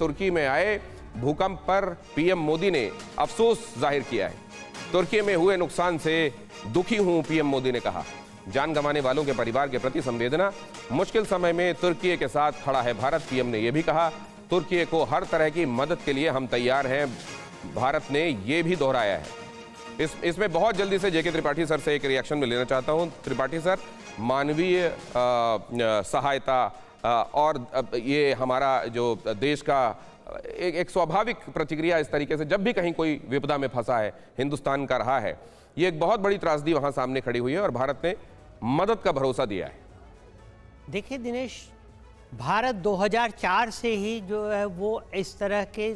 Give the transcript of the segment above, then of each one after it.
तुर्की में आए भूकंप पर पीएम मोदी ने अफसोस जाहिर किया है। तुर्की में हुए नुकसान से दुखी हूं, पीएम मोदी ने कहा। जान गंवाने वालों के परिवार के प्रति संवेदना, मुश्किल समय में तुर्की के साथ खड़ा है भारत। पीएम ने यह भी कहा, तुर्की को हर तरह की मदद के लिए हम तैयार हैं, भारत ने यह भी दोहराया है। इसमें बहुत जल्दी से जेके त्रिपाठी सर से एक रिएक्शन में लेना चाहता हूं। त्रिपाठी सर, मानवीय सहायता और ये हमारा जो देश का एक स्वाभाविक प्रतिक्रिया इस तरीके से जब भी कहीं कोई विपदा में फंसा है, हिंदुस्तान का रहा है, ये एक बहुत बड़ी त्रासदी वहां सामने खड़ी हुई है और भारत ने मदद का भरोसा दिया है। देखिए दिनेश, भारत 2004 से ही जो है वो इस तरह के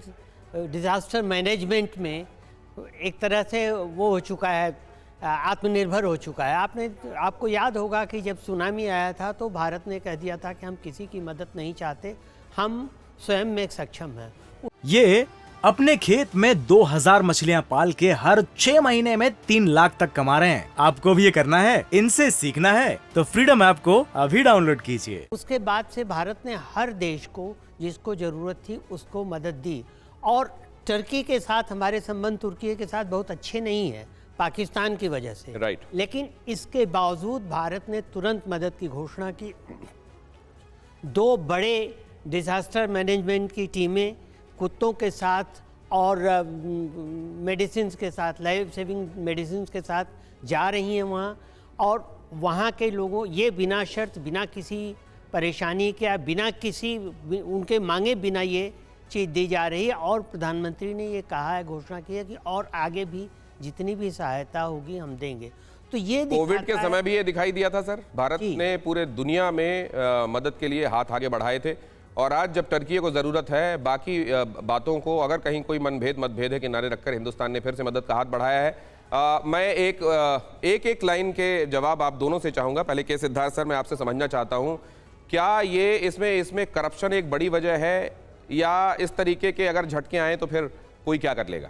डिजास्टर मैनेजमेंट में एक तरह से वो हो चुका है, आत्मनिर्भर हो चुका है। आपको याद होगा कि जब सुनामी आया था तो भारत ने कह दिया था कि हम किसी की मदद नहीं चाहते, हम स्वयं में सक्षम हैं। ये अपने खेत में 2000 मछलियां पाल के हर 6 महीने में 3 लाख तक कमा रहे हैं। आपको भी ये करना है, इनसे सीखना है तो फ्रीडम ऐप को अभी डाउनलोड कीजिए। उसके बाद से भारत ने हर देश को जिसको जरूरत थी उसको मदद दी। और तुर्की के साथ हमारे संबंध तुर्की के साथ बहुत अच्छे नहीं है पाकिस्तान की वजह से, राइट। लेकिन इसके बावजूद भारत ने तुरंत मदद की घोषणा की। 2 बड़े डिजास्टर मैनेजमेंट की टीमें कुत्तों के साथ और मेडिसिन के साथ, लाइफ सेविंग मेडिसिन के साथ जा रही हैं वहाँ, और वहाँ के लोगों ये बिना शर्त, बिना किसी परेशानी के, बिना किसी उनके मांगे बिना ये चीज़ दी जा रही है। और प्रधानमंत्री ने ये कहा है, घोषणा की है कि और आगे भी जितनी भी सहायता होगी हम देंगे। तो ये कोविड के समय भी ये दिखाई दिया था सर, भारत ने पूरे दुनिया में मदद के लिए हाथ आगे बढ़ाए थे। और आज जब टर्की को ज़रूरत है, बाकी बातों को अगर कहीं कोई मतभेद है किनारे रखकर हिंदुस्तान ने फिर से मदद का हाथ बढ़ाया है। मैं एक लाइन के जवाब आप दोनों से चाहूँगा। पहले के सिद्धार्थ सर, मैं आपसे समझना चाहता हूँ, क्या ये इसमें करप्शन एक बड़ी वजह है, या इस तरीके के अगर झटके आए तो फिर कोई क्या कर लेगा?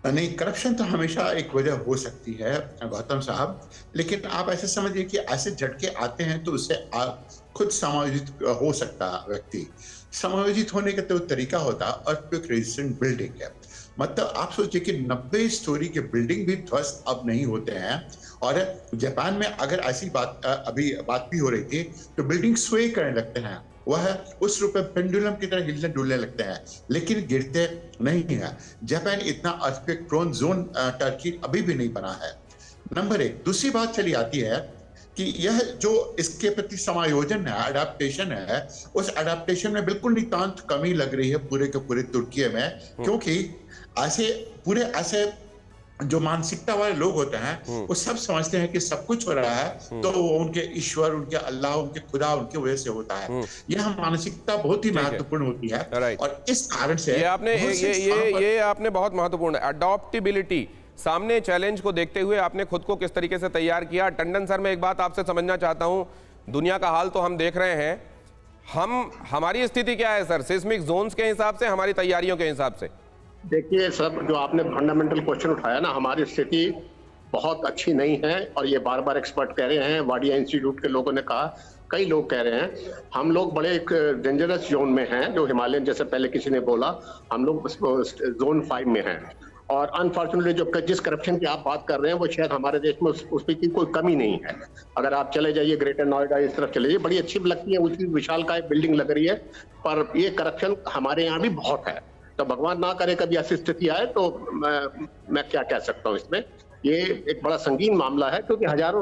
नहीं, करप्शन तो हमेशा एक वजह हो सकती है गौतम साहब, लेकिन आप ऐसे समझिए कि ऐसे झटके आते हैं तो उससे खुद समायोजित हो सकता व्यक्ति। समायोजित होने का तो तरीका होता अर्थक्वेक रेजिस्टेंट बिल्डिंग है। मतलब आप सोचिए कि 90 स्टोरी के बिल्डिंग भी ध्वस्त अब नहीं होते हैं। और जापान में अगर ऐसी अभी बात भी हो रही थी तो बिल्डिंग स्वे करने लगते हैं, वह उस रूप में पेंडुलम की तरह हिलने डुलने लगते हैं, लेकिन गिरते नहीं है। जापान इतना अर्थक्वेक प्रोन जोन टर्की अभी भी नहीं बना है, नंबर 1। दूसरी बात चली आती है कि यह जो इसके प्रति समायोजन है, अडेप्टेशन है, उस अडेप्टेशन में बिल्कुल नितांत कमी लग रही है पूरे के पूरे तुर्की में। क्योंकि ऐसे जो मानसिकता वाले लोग होते हैं वो सब समझते हैं कि सब कुछ हो रहा है तो वो उनके ईश्वर, उनके अल्लाह, उनके खुदा, उनकी वजह से होता है। यह मानसिकता बहुत ही महत्वपूर्ण होती है। और इस कारण से ये आपने बहुत महत्वपूर्ण अडॉप्टेबिलिटी, सामने चैलेंज को देखते हुए आपने खुद को किस तरीके से तैयार किया। टंडन सर, मैं एक बात आपसे समझना चाहता हूं, दुनिया का हाल तो हम देख रहे हैं, हमारी स्थिति क्या है सर, सिस्मिक जोन्स के हिसाब से, हमारी तैयारियों के हिसाब से? देखिए सर, जो आपने फंडामेंटल क्वेश्चन उठाया ना, हमारी स्थिति बहुत अच्छी नहीं है और ये बार बार एक्सपर्ट कह रहे हैं, वाडिया इंस्टीट्यूट के लोगों ने कहा, कई लोग कह रहे हैं। हम लोग बड़े एक डेंजरस जोन में हैं, जो हिमालयन, जैसे पहले किसी ने बोला, हम लोग जोन 5 में हैं। और अनफॉर्चुनेटली जो जिस करप्शन की आप बात कर रहे हैं वो शायद हमारे देश में उसकी कोई कमी नहीं है। अगर आप चले जाइए ग्रेटर नोएडा, इस तरफ चले जाइए, बड़ी अच्छी लगती है, उसकी विशालकाय बिल्डिंग लग रही है, पर ये करप्शन हमारे यहाँ भी बहुत है। तो भगवान ना करे कभी ऐसी स्थिति आए तो मैं क्या कह सकता हूँ इसमें। ये एक बड़ा संगीन मामला है क्योंकि हजारों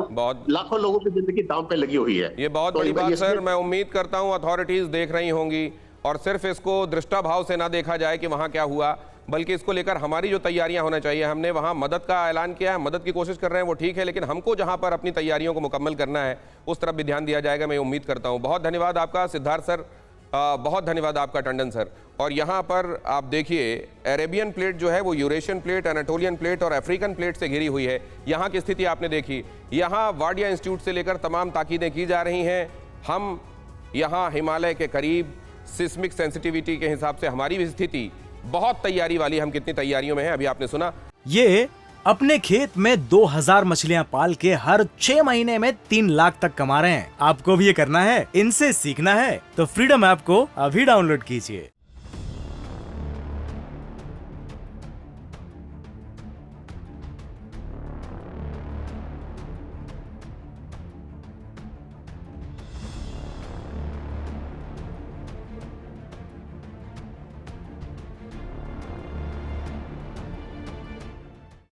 लाखों लोगों की जिंदगी दांव पे लगी हुई है। ये बहुत बड़ी बात सर, मैं उम्मीद करता हूँ अथॉरिटीज देख रही होंगी और सिर्फ इसको दृष्टा भाव से ना देखा जाए कि वहाँ क्या हुआ, बल्कि इसको लेकर हमारी जो तैयारियां होना चाहिए। हमने वहाँ मदद का ऐलान किया है, मदद की कोशिश कर रहे हैं, वो ठीक है, लेकिन हमको जहाँ पर अपनी तैयारियों को मुकम्मल करना है उस तरफ भी ध्यान दिया जाएगा, मैं उम्मीद करता हूँ। बहुत धन्यवाद आपका सिद्धार्थ सर, बहुत धन्यवाद आपका टंडन सर। और यहाँ पर आप देखिए, अरेबियन प्लेट जो है वो यूरेशियन प्लेट, एनाटोलियन प्लेट और अफ्रीकन प्लेट से घिरी हुई है। यहाँ की स्थिति आपने देखी, यहाँ वाडिया इंस्टीट्यूट से लेकर तमाम ताकीदें की जा रही हैं। हम यहाँ हिमालय के करीब, सिस्मिक सेंसिटिविटी के हिसाब से हमारी भी स्थिति बहुत तैयारी वाली, हम कितनी तैयारियों में हैं अभी आपने सुना। ये अपने खेत में 2000 मछलियां पाल के हर 6 महीने में 3 लाख तक कमा रहे हैं। आपको भी ये करना है, इनसे सीखना है तो फ्रीडम ऐप को अभी डाउनलोड कीजिए।